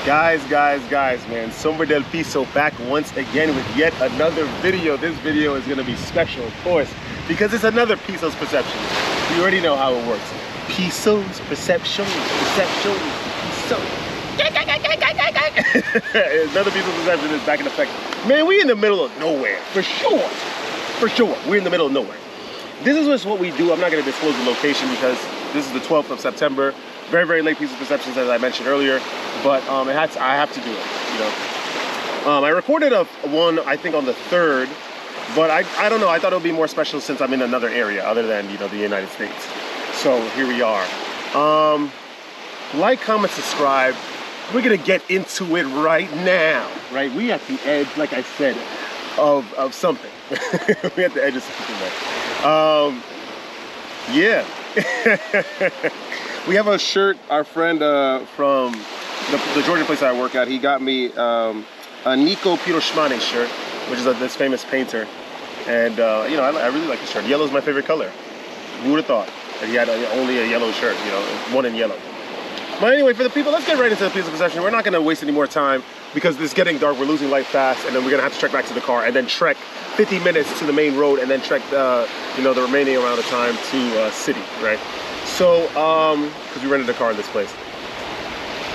Guys, man, Sombra del Piso back once again with yet another video. This video is gonna be special, of course, because it's another Pisos perception. You already know how it works. Pisos, perception, Piso. Another Pisos perception is back in effect. Man, we in the middle of nowhere, for sure. We're in the middle of nowhere. This is just what we do. I'm not gonna disclose the location because this is the 12th of September. Very late Pisos perceptions, as I mentioned earlier, but I have to do it, you know. I recorded one, I think, on the 3rd, but I don't know. I thought it would be more special since I'm in another area other than, you know, the United States. So here we are. Like, comment, subscribe. We're gonna get into it right now, right? We at the edge, like I said, of something. We at the edge of something, man. Yeah. We have a shirt, our friend from the Georgia place I work at, he got me a Nico Piroshmane shirt, which is this famous painter. And, you know, I really like the shirt. Yellow is my favorite color. Who would have thought that he had only a yellow shirt, you know, one in yellow. But anyway, for the people, let's get right into the Piso perception. We're not going to waste any more time because it's getting dark. We're losing light fast, and then we're going to have to trek back to the car and then trek 50 minutes to the main road and then trek, you know, the remaining amount of time to city, right? So, because we rented a car in this place.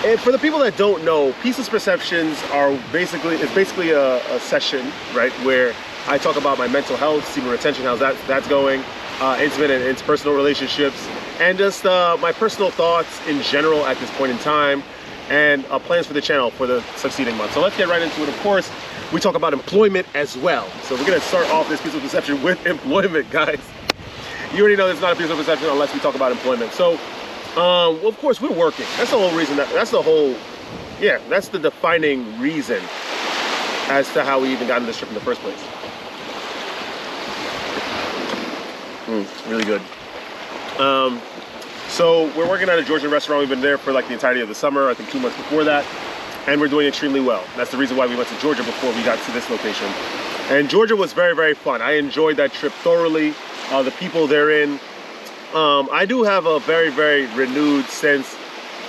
And for the people that don't know, Pisos perceptions are basically a session, right, where I talk about my mental health, semen retention, how's that's going, intimate and interpersonal relationships, and just my personal thoughts in general at this point in time, and plans for the channel for the succeeding month. So let's get right into it. Of course, we talk about employment as well. So we're gonna start off this Piso perception with employment, guys. You already know it's not a Piso perception unless we talk about employment. So, well, of course, we're working. That's the whole reason. That's the defining reason as to how we even got in this trip in the first place. Really good. So we're working at a Georgian restaurant. We've been there for like the entirety of the summer, I think 2 months before that, and we're doing extremely well. That's the reason why we went to Georgia before we got to this location. And Georgia was very fun. I enjoyed that trip thoroughly. The people therein, I do have a very renewed sense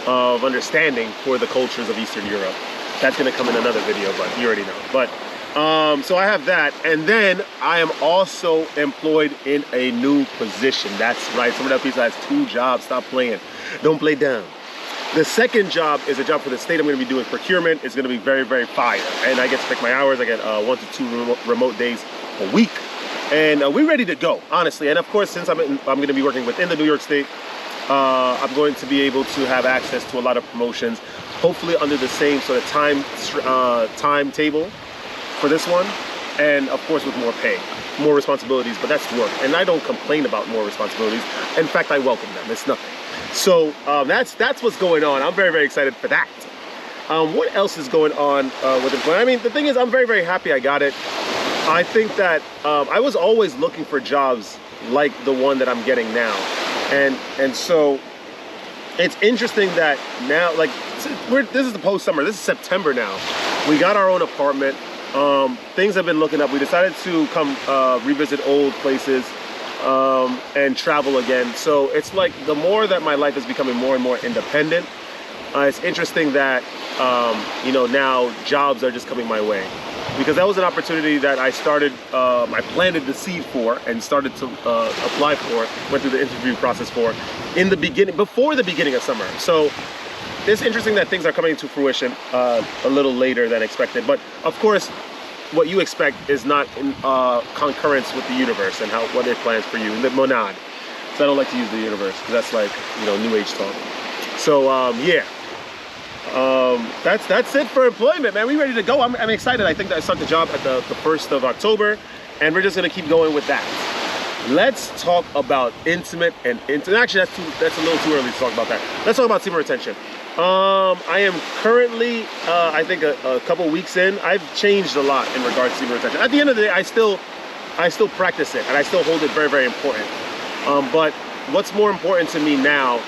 of understanding for the cultures of Eastern Europe. That's going to come in another video, but you already know. But so I have that, and then I am also employed in a new position. That's right. Some of that people has 2 jobs. Stop playing. Don't play down. The second job is a job for the state. I'm going to be doing procurement. It's going to be very fire, and I get to pick my hours. I get 1 to 2 remote days a week. And we're ready to go, honestly. And of course, since I'm going to be working within the New York State, I'm going to be able to have access to a lot of promotions, hopefully under the same sort of timetable for this one, and of course with more pay, more responsibilities. But that's work, and I don't complain about more responsibilities. In fact, I welcome them. It's nothing. So that's what's going on. I'm very excited for that. What else is going on with employment? I mean, the thing is, I'm very happy I got it. I think that I was always looking for jobs like the one that I'm getting now, and so it's interesting that now, like, this is the post-summer. This is September now. We got our own apartment. Things have been looking up. We decided to come revisit old places and travel again. So it's like the more that my life is becoming more and more independent, it's interesting that you know, now jobs are just coming my way. Because that was an opportunity that I planted the seed for and started to apply for, went through the interview process for before the beginning of summer. So it's interesting that things are coming to fruition a little later than expected. But of course, what you expect is not in concurrence with the universe and what it plans for you, the monad. So I don't like to use the universe because that's like, you know, new age talk. So yeah. That's it for employment, man. We ready to go. I'm excited. I think that I start the job at the 1st of October, and we're just gonna keep going with that. Let's talk about intimate and actually that's a little too early to talk about that. Let's talk about semen retention. I am currently I think a couple weeks in. I've changed a lot in regards to semen retention. At the end of the day, I still practice it, and I still hold it very important. But what's more important to me now,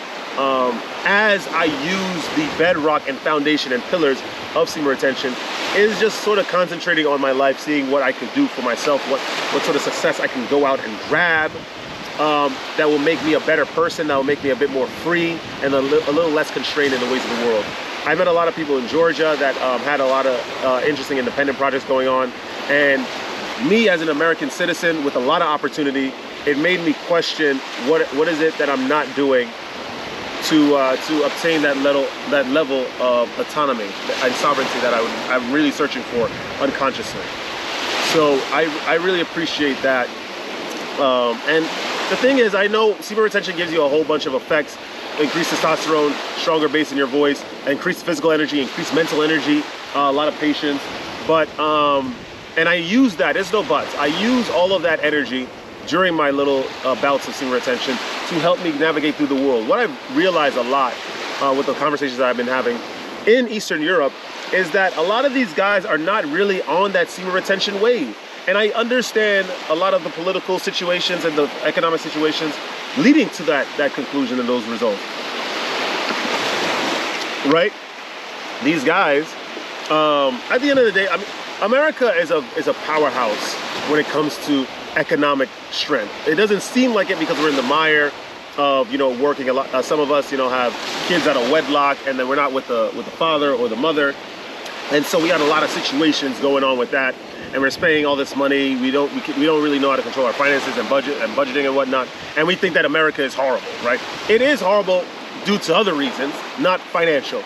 as I use the bedrock and foundation and pillars of semen retention, is just sort of concentrating on my life, seeing what I could do for myself, what sort of success I can go out and grab, that will make me a better person, that will make me a bit more free and a little less constrained in the ways of the world. I met a lot of people in Georgia that had a lot of interesting independent projects going on. And me as an American citizen with a lot of opportunity, it made me question what is it that I'm not doing to obtain that level of autonomy and sovereignty that I'm really searching for unconsciously. So I really appreciate that. And the thing is, I know semen retention gives you a whole bunch of effects: increased testosterone, stronger bass in your voice, increased physical energy, increased mental energy, a lot of patience. But and I use that. There's no buts. I use all of that energy during my little bouts of semen retention to help me navigate through the world. What I've realized a lot with the conversations that I've been having in Eastern Europe is that a lot of these guys are not really on that semen retention wave. And I understand a lot of the political situations and the economic situations leading to that conclusion and those results. Right? These guys, at the end of the day, I mean, America is a powerhouse when it comes to economic strength. It doesn't seem like it because we're in the mire of, you know, working a lot. Some of us, you know, have kids out of wedlock, and then we're not with the father or the mother, and so we got a lot of situations going on with that. And we're spending all this money. We don't really know how to control our finances and budgeting and whatnot. And we think that America is horrible, right? It is horrible due to other reasons, not financial.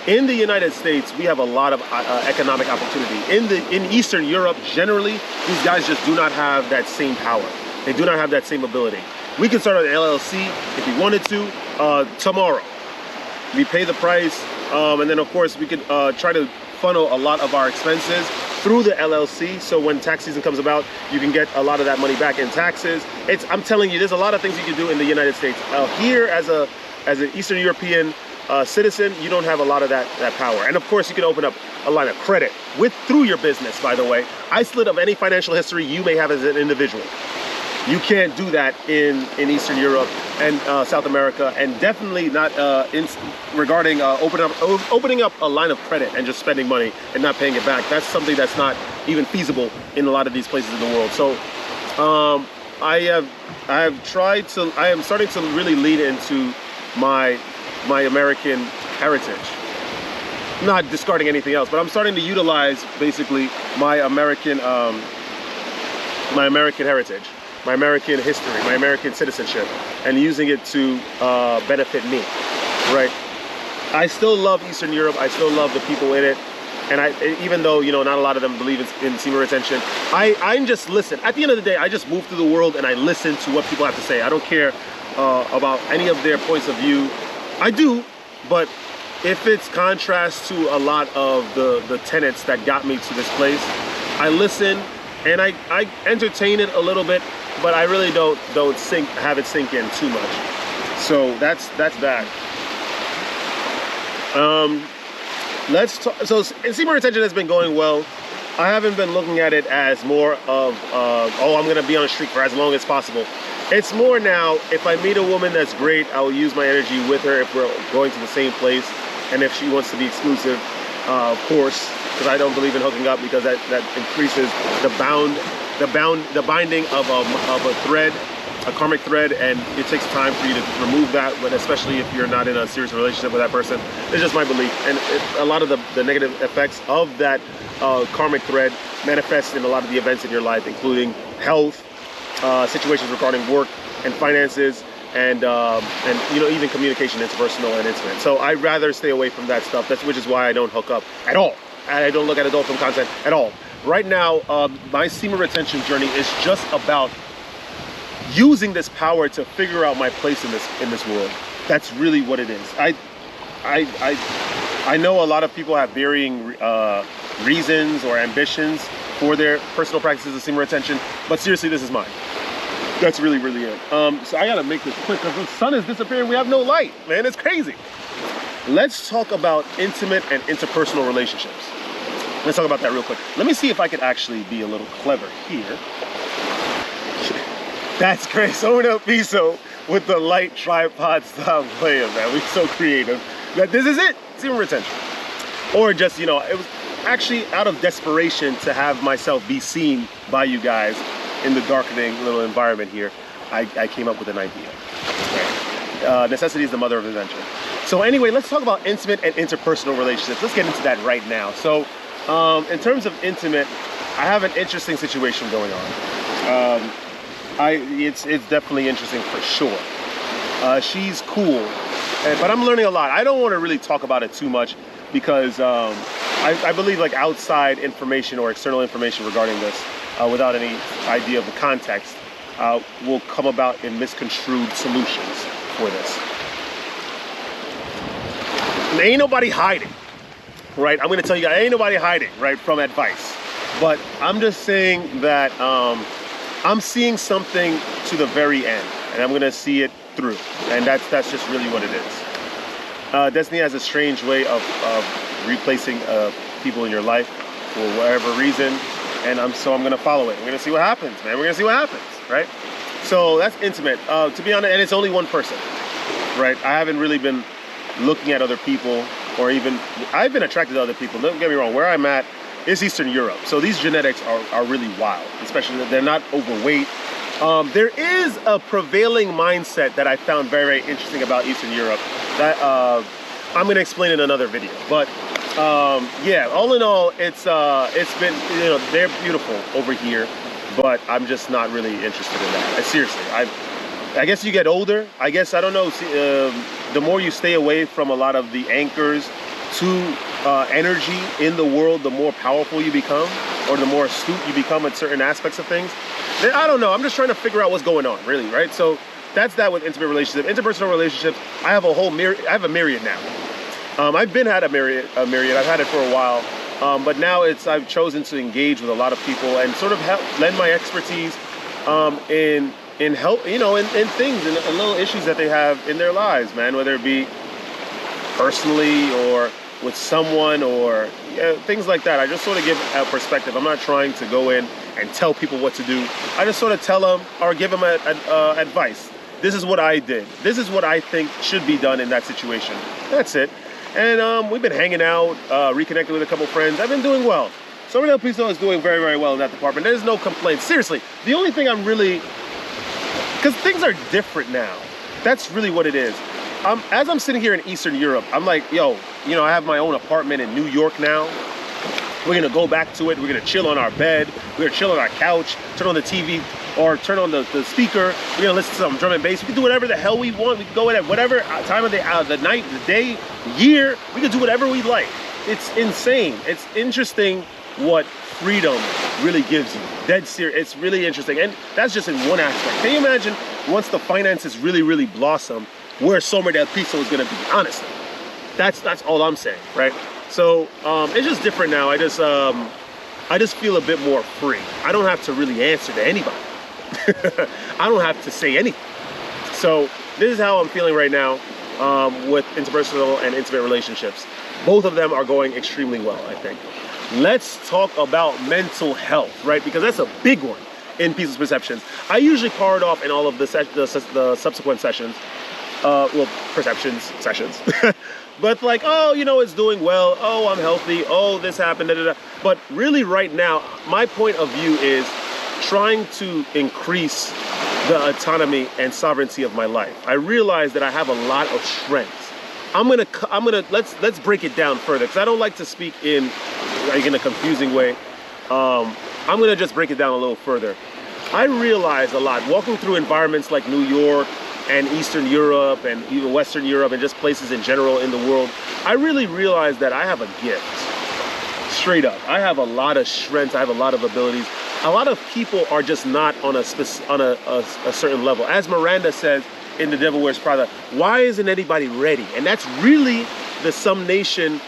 In the United States, we have a lot of economic opportunity. In Eastern Europe, generally, these guys just do not have that same power. They do not have that same ability. We can start an LLC if we wanted to tomorrow. We pay the price, and then of course we could try to funnel a lot of our expenses through the LLC. So when tax season comes about, you can get a lot of that money back in taxes. I'm telling you, there's a lot of things you can do in the United States. Here, as an Eastern European citizen, you don't have a lot of that power. And of course, you can open up a line of credit through your business, by the way, isolate of any financial history you may have as an individual. You can't do that in Eastern Europe and South America, and definitely not regarding opening up a line of credit and just spending money and not paying it back. That's something that's not even feasible in a lot of these places in the world. So I am starting to really lean into my American heritage. Not discarding anything else, but I'm starting to utilize basically my American heritage, my American history, my American citizenship, and using it to benefit me, right? I still love Eastern Europe. I still love the people in it. And even though, you know, not a lot of them believe in semen retention, I just listen. At the end of the day, I just move through the world and I listen to what people have to say. I don't care about any of their points of view. I do, but if it's contrast to a lot of the tenets that got me to this place, I listen and I entertain it a little bit, but I really don't have it sink in too much. So that's that. Let's talk. So semen retention has been going well. I haven't been looking at it as more of oh, I'm gonna be on a streak for as long as possible. It's more now, if I meet a woman that's great, I will use my energy with her if we're going to the same place, and if she wants to be exclusive, of course, because I don't believe in hooking up, because that increases the binding of a thread, a karmic thread, and it takes time for you to remove that, but especially if you're not in a serious relationship with that person. It's just my belief, and a lot of the negative effects of that karmic thread manifests in a lot of the events in your life, including health, situations regarding work and finances, and you know, even communication, interpersonal and intimate. So I'd rather stay away from that stuff. Which is why I don't hook up at all. I don't look at adult film content at all. Right now, my semen retention journey is just about using this power to figure out my place in this world. That's really what it is. I know a lot of people have varying reasons or ambitions for their personal practices of semen retention, but seriously, this is mine. That's really, really it. So I gotta make this quick because the sun is disappearing. We have no light, man. It's crazy. Let's talk about intimate and interpersonal relationships. Let's talk about that real quick. Let me see if I could actually be a little clever here. That's great. Someone up Piso with the light tripod style player, man. We're so creative. That this is it. Semen retention. Or just, you know, it was actually out of desperation to have myself be seen by you guys in the darkening little environment here. I came up with an idea. Necessity is the mother of invention. So anyway, let's talk about intimate and interpersonal relationships. Let's get into that right now. So in terms of intimate, I have an interesting situation going on. It's definitely interesting for sure. She's cool, but I'm learning a lot. I don't want to really talk about it too much because I believe like outside information or external information regarding this, without any idea of the context, will come about in misconstrued solutions for this. And ain't nobody hiding, right? I'm gonna tell you, ain't nobody hiding, right, from advice. But I'm just saying that I'm seeing something to the very end, and I'm gonna see it through, and that's just really what it is. Destiny has a strange way of replacing people in your life for whatever reason, and so I'm gonna follow it. We're gonna see what happens, man. We're gonna see what happens, right? So that's intimate. To be honest, and it's only one person, right? I haven't really been looking at other people, or even I've been attracted to other people. Don't get me wrong. Where I'm at is Eastern Europe, so these genetics are really wild. Especially that they're not overweight. There is a prevailing mindset that I found very, very interesting about Eastern Europe that I'm going to explain in another video. But yeah, all in all, it's been, you know, they're beautiful over here, but I'm just not really interested in that. Seriously, I guess you get older. I guess, I don't know, the more you stay away from a lot of the anchors to energy in the world, the more powerful you become, or the more astute you become at certain aspects of things. I don't know. I'm just trying to figure out what's going on, really, right? So that's that with intimate relationships. Interpersonal relationships, I have a myriad now. I've had a myriad. I've had it for a while, but now I've chosen to engage with a lot of people and sort of lend my expertise in help, you know, in things, in little issues that they have in their lives, man, whether it be personally or with someone or things like that. I just sort of give a perspective. I'm not trying to go in and tell people what to do. I just sort of tell them or give them advice. This is what I did. This is what I think should be done in that situation. That's it. And we've been hanging out, reconnecting with a couple friends. I've been doing well. Semen Piso is doing very, very well in that department. There's no complaints. Seriously, the only thing I'm really, because things are different now. That's really what it is. As I'm sitting here in Eastern Europe, I'm like, yo, you know, I have my own apartment in New York now. We're gonna go back to it. We're gonna chill on our bed. We're gonna chill on our couch, turn on the TV or turn on the speaker. We're gonna listen to some drum and bass. We can do whatever the hell we want. We can go in at whatever time of the night, the day, the year. We can do whatever we like. It's insane. It's interesting what freedom really gives you. Dead serious. It's really interesting. And that's just in one aspect. Can you imagine once the finances really, really blossom, where Semen Retention is gonna be? Honestly, that's all I'm saying, right? So it's just different now. I just feel a bit more free. I don't have to really answer to anybody. I don't have to say anything. So this is how I'm feeling right now with interpersonal and intimate relationships. Both of them are going extremely well, I think. Let's talk about mental health, right? Because that's a big one in Piso's perceptions. I usually par it off in all of the subsequent sessions. Well, perceptions sessions. But like, oh, you know, it's doing well. Oh, I'm healthy. Oh, this happened. Da, da, da. But really right now, my point of view is trying to increase the autonomy and sovereignty of my life. I realize that I have a lot of strengths. Let's break it down further, because I don't like to speak in a confusing way. I'm gonna just break it down a little further. I realize a lot walking through environments like New York and Eastern Europe and even Western Europe and just places in general in the world. I really realize that I have a gift. Straight up, I have a lot of strengths. I have a lot of abilities. A lot of people are just not on a certain level. As Miranda says in The Devil Wears Prada, why isn't anybody ready? And that's really the Some Nation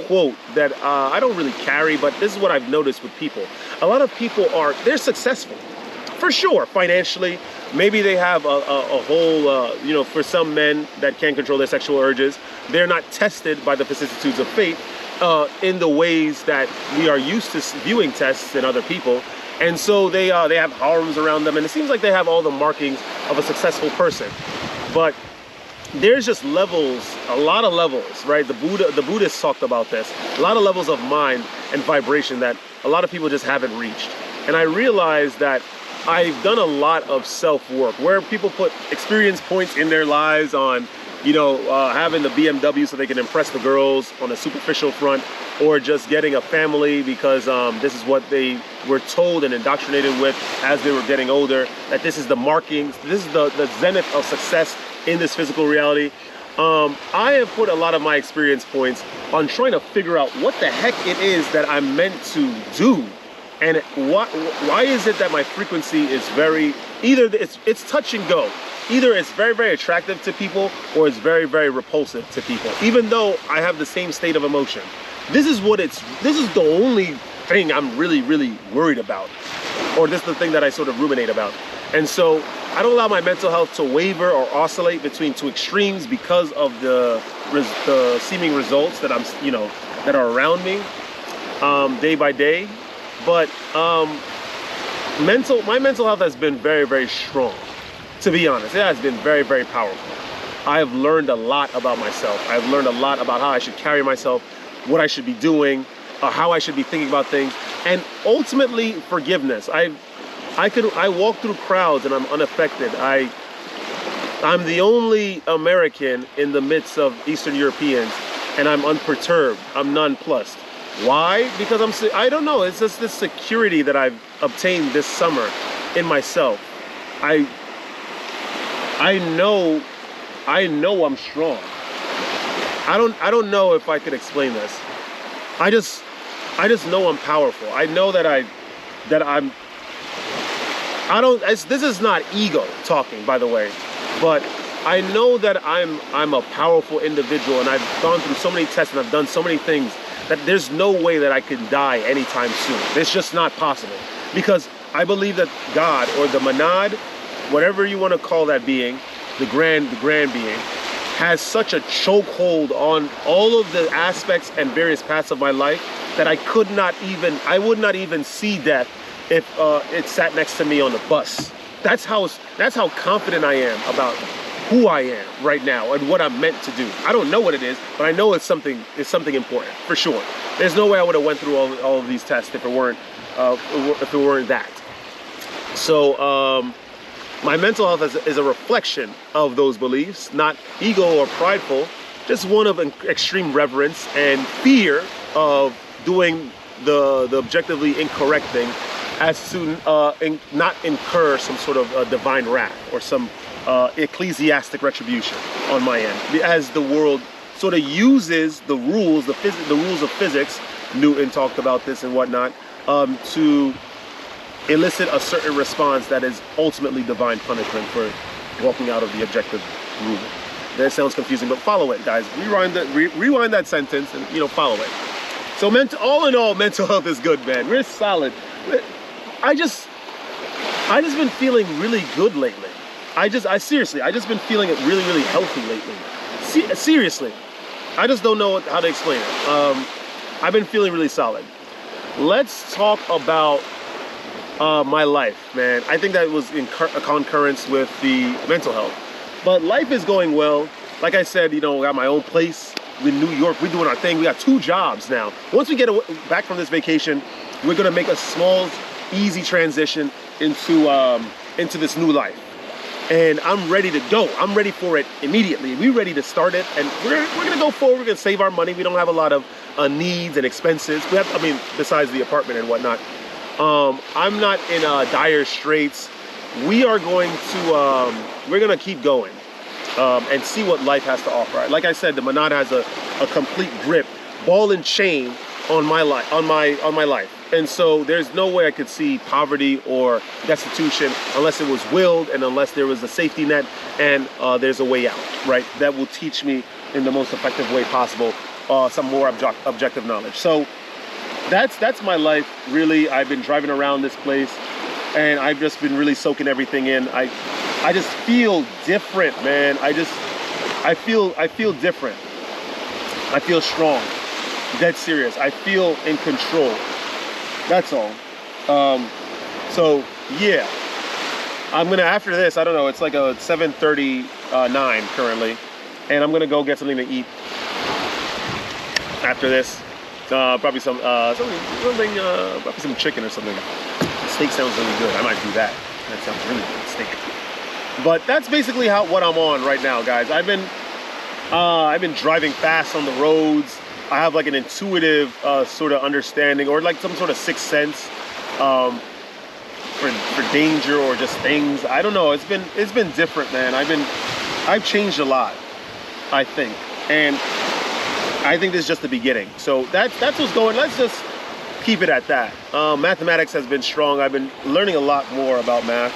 quote that I don't really carry, but this is what I've noticed with people. A lot of people they're successful, for sure, financially. Maybe they have a whole, you know, for some men that can't control their sexual urges, they're not tested by the vicissitudes of fate in the ways that we are used to viewing tests in other people. And so they have harems around them, and it seems like they have all the markings of a successful person. But there's just levels, a lot of levels, right? The Buddhists talked about this. A lot of levels of mind and vibration that a lot of people just haven't reached. And I realized that I've done a lot of self-work where people put experience points in their lives on you know, having the BMW so they can impress the girls on a superficial front, or just getting a family because this is what they were told and indoctrinated with as they were getting older, that this is the markings, this is the zenith of success in this physical reality. I have put a lot of my experience points on trying to figure out what the heck it is that I'm meant to do. And why is it that my frequency is very, either it's touch and go. Either it's very, very attractive to people, or it's very, very repulsive to people, even though I have the same state of emotion. This is the only thing I'm really, really worried about, or this is the thing that I sort of ruminate about. And so I don't allow my mental health to waver or oscillate between two extremes because of the seeming results that that are around me day by day. But my mental health has been very, very strong. To be honest, it has been very, very powerful. I have learned a lot about myself. I've learned a lot about how I should carry myself, what I should be doing, how I should be thinking about things, and ultimately forgiveness. I walk through crowds and I'm unaffected. I'm the only American in the midst of Eastern Europeans, and I'm unperturbed. I'm nonplussed. Why? Because I don't know. It's just this security that I've obtained this summer in myself. I know I'm strong. I don't know if I could explain this. I just know I'm powerful. I know that this is not ego talking, by the way, but I know that I'm a powerful individual, and I've gone through so many tests and I've done so many things that there's no way that I can die anytime soon. It's just not possible, because I believe that God, or the monad, whatever you want to call that being, the grand being, has such a chokehold on all of the aspects and various paths of my life that I would not even see death if it sat next to me on the bus. That's how confident I am about who I am right now and what I'm meant to do. I don't know what it is, but I know it's something important for sure. There's no way I would have went through all of these tests if it weren't that. So my mental health is a reflection of those beliefs, not ego or prideful, just one of extreme reverence and fear of doing the objectively incorrect thing, as to not incur some sort of divine wrath or some ecclesiastic retribution on my end, as the world sort of uses the rules of physics. Newton talked about this and whatnot, to elicit a certain response that is ultimately divine punishment for walking out of the objective rule. That sounds confusing, but follow it, guys. Rewind that sentence and follow it. So all in all, mental health is good, man. We're solid. I just been feeling really good lately. I just been feeling it really, really healthy lately. Seriously, I just don't know how to explain it. I've been feeling really solid. Let's talk about my life, man. I think that was in concurrence with the mental health. But life is going well. Like I said, I got my own place. We're in New York. We're doing our thing. We got 2 jobs now. Once we get back from this vacation, we're gonna make a small, easy transition into this new life. And I'm ready to go. I'm ready for it immediately. We're ready to start it, and we're gonna go forward. We're gonna save our money. We don't have a lot of needs and expenses. Besides the apartment and whatnot. I'm not in dire straits. We are going to, we're gonna keep going and see what life has to offer. Like I said, the monad has a complete grip, ball and chain on my life, on my life. And so there's no way I could see poverty or destitution unless it was willed, and unless there was a safety net and there's a way out, right? That will teach me in the most effective way possible some more objective knowledge. So that's my life, really. I've been driving around this place, and I've just been really soaking everything in. I just feel different, man. I feel different. I feel strong, dead serious. I feel in control. That's all. So yeah, I'm gonna, after this, I don't know, it's like a 7:39 currently, and I'm gonna go get something to eat after this. Probably probably some chicken or something. Steak sounds really good. I might do that. That sounds really good, steak. But that's basically what I'm on right now, guys. I've been I've been driving fast on the roads. I have like an intuitive sort of understanding, or like some sort of sixth sense for danger or just things. I don't know. It's been different, man. I've changed a lot, I think, and I think this is just the beginning. So that's what's going. Let's just keep it at that. Mathematics has been strong. I've been learning a lot more about math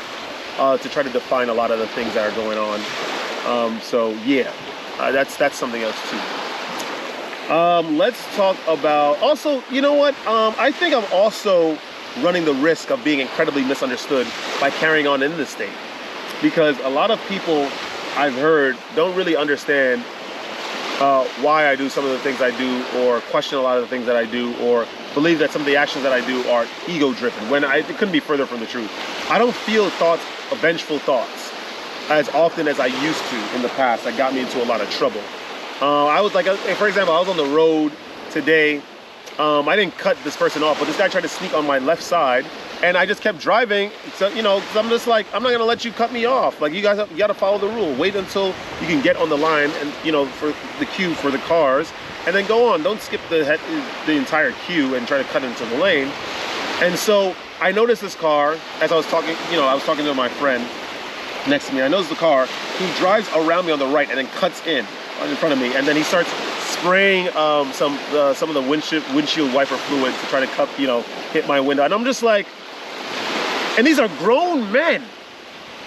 to try to define a lot of the things that are going on. So yeah, that's something else too. Let's talk about also, you know what? I think I'm also running the risk of being incredibly misunderstood by carrying on in this state, because a lot of people I've heard don't really understand why I do some of the things I do, or question a lot of the things that I do, or believe that some of the actions that I do are ego-driven, when it couldn't be further from the truth. I don't feel vengeful thoughts as often as I used to in the past. That got me into a lot of trouble. I was like, for example, I was on the road today. I didn't cut this person off, but this guy tried to sneak on my left side, and I just kept driving. So, you know, 'cause I'm just like, I'm not gonna let you cut me off. Like, you gotta follow the rule. Wait until you can get on the line, and you know, for the queue for the cars, and then go on. Don't skip the entire queue and try to cut into the lane. And so I noticed this car as I was talking. You know, I was talking to my friend next to me. I noticed the car. He drives around me on the right and then cuts in front of me, and then he starts spraying some of the windshield wiper fluid to try to hit my window. And I'm just like, and these are grown men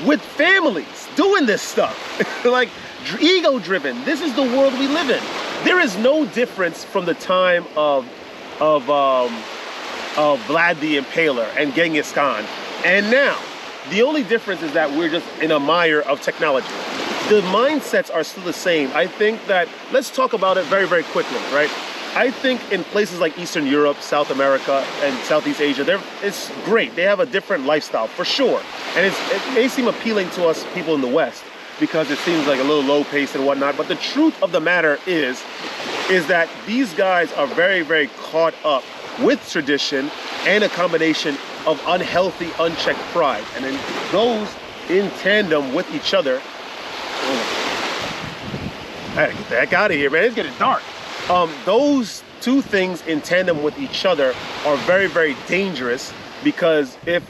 with families doing this stuff. Like, ego-driven. This is the world we live in. There is no difference from the time of Vlad the Impaler and Genghis Khan, and now the only difference is that we're just in a mire of technology. The mindsets are still the same. I think that, let's talk about it very, very quickly, right? I think in places like Eastern Europe, South America, and Southeast Asia, it's great. They have a different lifestyle, for sure. And it may seem appealing to us people in the West because it seems like a little low pace and whatnot. But the truth of the matter is that these guys are very, very caught up with tradition and a combination of unhealthy, unchecked pride. And it goes in tandem with each other. I gotta get the heck out of here, man. It's getting dark. Those two things in tandem with each other are very, very dangerous, because if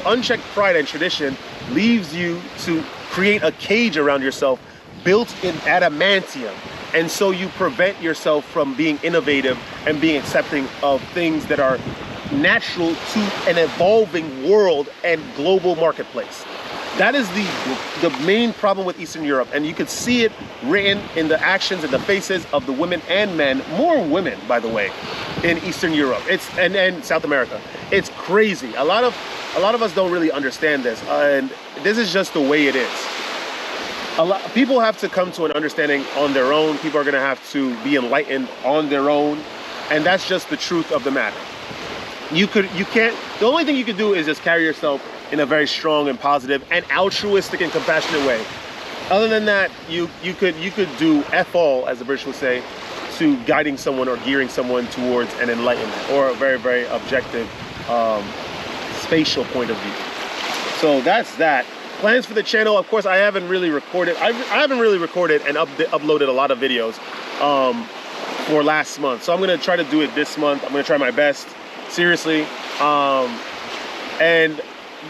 unchecked pride and tradition leaves you to create a cage around yourself built in adamantium, and so you prevent yourself from being innovative and being accepting of things that are natural to an evolving world and global marketplace. That is the main problem with Eastern Europe, and you could see it written in the actions and the faces of the women and men, more women, by the way, in Eastern Europe. And South America. It's crazy. A lot of us don't really understand this, and this is just the way it is. People have to come to an understanding on their own. People are going to have to be enlightened on their own, and that's just the truth of the matter. You can't. The only thing you can do is just carry yourself in a very strong and positive and altruistic and compassionate way. Other than that, you could do F all, as the British would say, to guiding someone or gearing someone towards an enlightenment or a very, very objective spatial point of view. So that's that. Plans for the channel, of course, I haven't really recorded. I haven't really recorded and uploaded a lot of videos for last month. So I'm gonna try to do it this month. I'm gonna try my best, seriously. And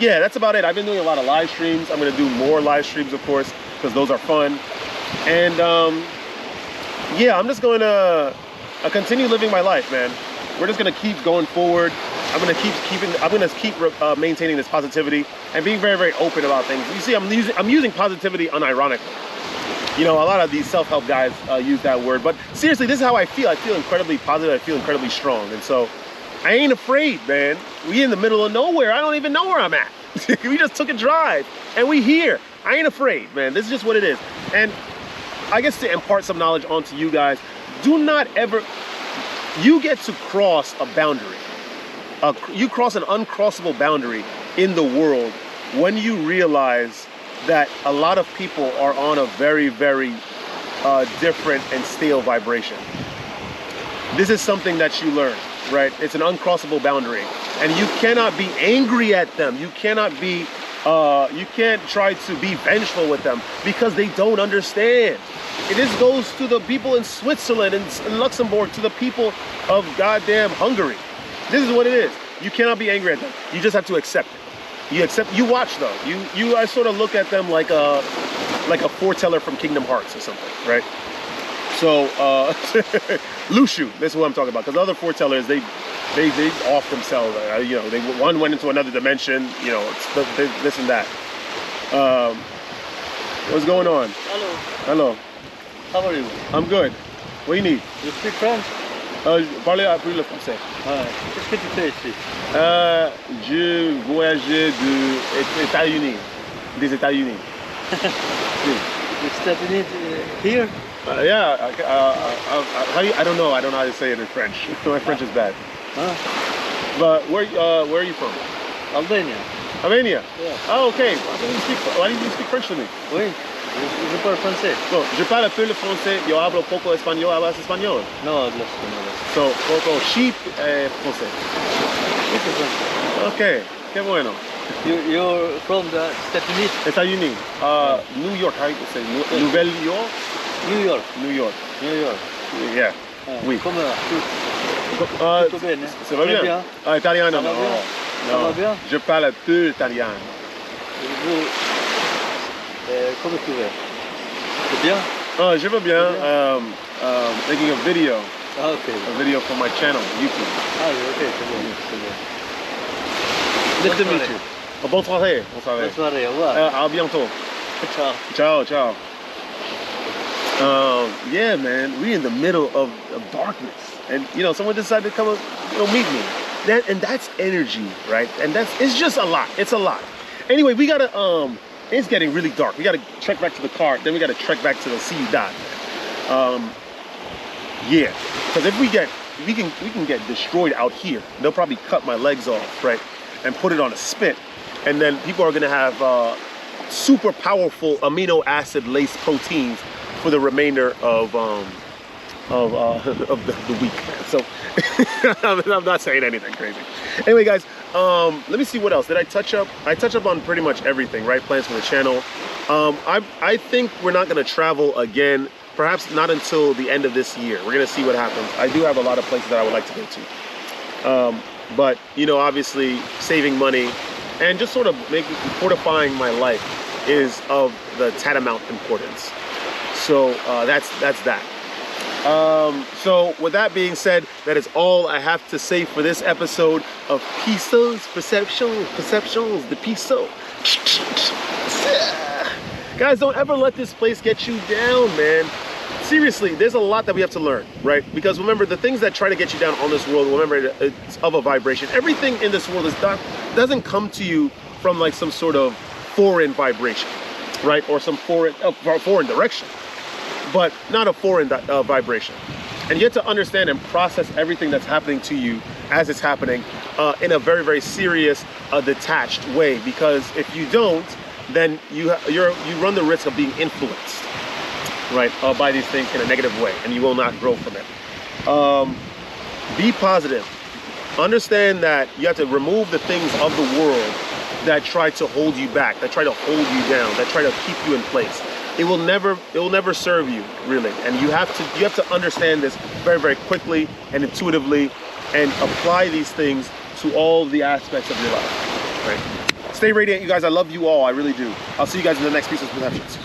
yeah, that's about it. I've been doing a lot of live streams. I'm gonna do more live streams, of course, because those are fun. And yeah, I'm just going to continue living my life, man. We're just gonna keep going forward. I'm gonna keep maintaining this positivity and being very, very open about things. You see, I'm using positivity unironically. You know, a lot of these self-help guys use that word, but seriously, this is how I feel. I feel incredibly positive. I feel incredibly strong, and so I ain't afraid, man. We in the middle of nowhere. I don't even know where I'm at. We just took a drive and we here. I ain't afraid, man. This is just what it is. And I guess to impart some knowledge onto you guys, do not ever, you get to cross a boundary. You cross an uncrossable boundary in the world when you realize that a lot of people are on a very, very different and stale vibration. This is something that you learn. Right? It's an uncrossable boundary, and you cannot be angry at them. You cannot be You can't try to be vengeful with them because they don't understand. This goes to the people in Switzerland and Luxembourg, to the people of goddamn Hungary. This is what it is. You cannot be angry at them. You just have to accept it. You watch though. I sort of look at them like a foreteller from Kingdom Hearts or something, right? So Lushu, this is what I'm talking about. Because other foretellers, they off themselves. You know, one went into another dimension. You know, it's this and that. What's going on? Hello. Hello. How are you? I'm good. What do you need? You speak French? Parlez un peu le français. Qu'est-ce que tu fais ici? Je voyageais des États-Unis. Des États-Unis. The États-Unis here? Yeah. I don't know. I don't know how to say it in French. My French is bad. But where are you from? Albania. Albania? Yeah. Oh, okay. Why didn't you speak French to me? Oui. Je parle français. Bon, je parle un peu le français. Yo hablo poco español. ¿Hablas español? No hablo español. So, poco sheep français. Okay. Qué bueno. You're from the États-Unis? États-Unis. New York. How do you say? Nouvelle York? New York. New York. New York. Yeah. Oui. Comment va? Tout bien, hein? Ça va bien? Ah, italien, non. Ça va bien? Je parle un peu italien. Comment tu vas? C'est bien? Oh, je vais bien. Making a video. Ah, ok. A video for my channel, YouTube. Ah, ok, c'est bon. Nice to meet you. Bonne soirée. Bonne soirée. Bonne soirée, au revoir. À bientôt. Ciao. Ciao. Yeah, man, we in the middle of darkness, and you know, someone decided to come and meet me. That's energy, right? And it's just a lot. It's a lot. Anyway, we gotta it's getting really dark. We gotta trek back to the car. Then we gotta trek back to the ciudad. Yeah, because if we can get destroyed out here. They'll probably cut my legs off, right, and put it on a spit, and then people are gonna have super powerful amino acid laced proteins for the remainder of the week. So I'm not saying anything crazy. Anyway, guys, let me see what else did I touch up. I touched up on pretty much everything, right? Plans for the channel. I think we're not going to travel again, perhaps not until the end of this year. We're going to see what happens. I do have a lot of places that I would like to go to, but you know, obviously saving money and just sort of fortifying my life is of the tantamount importance. So that's that. So with that being said, that is all I have to say for this episode of Pisos, Perceptions, the Piso. Guys, don't ever let this place get you down, man. Seriously, there's a lot that we have to learn, right? Because remember, the things that try to get you down on this world, remember, it's of a vibration. Everything in this world doesn't come to you from like some sort of foreign vibration, right? Or some foreign direction, but not a foreign vibration. And you have to understand and process everything that's happening to you as it's happening in a very, very serious, detached way. Because if you don't, then you run the risk of being influenced, right, by these things in a negative way, and you will not grow from it. Be positive. Understand that you have to remove the things of the world that try to hold you back, that try to hold you down, that try to keep you in place. It will never serve you, really. And you have to understand this very, very quickly and intuitively, and apply these things to all the aspects of your life, right? Stay radiant, you guys. I love you all. I really do. I'll see you guys in the next piece of Perceptions.